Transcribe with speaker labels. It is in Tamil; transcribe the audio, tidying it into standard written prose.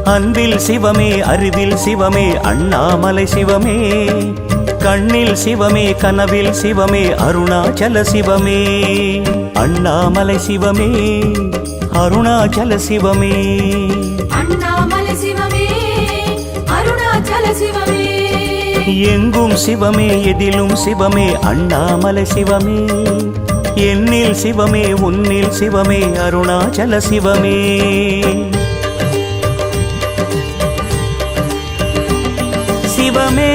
Speaker 1: அன்பில் சிவமே அறிவில் சிவமே அண்ணாமலை சிவமே கண்ணில் சிவமே கனவில் சிவமே அருணாச்சல சிவமே அண்ணாமலை சிவமே அருணாச்சல சிவமே
Speaker 2: அண்ணாமலை சிவமே அருணாச்சல சிவமே
Speaker 1: எங்கும் சிவமே எதிலும் சிவமே அண்ணாமலை சிவமே என்னில் சிவமே உன்னில் சிவமே அருணாச்சல சிவமே சிவமே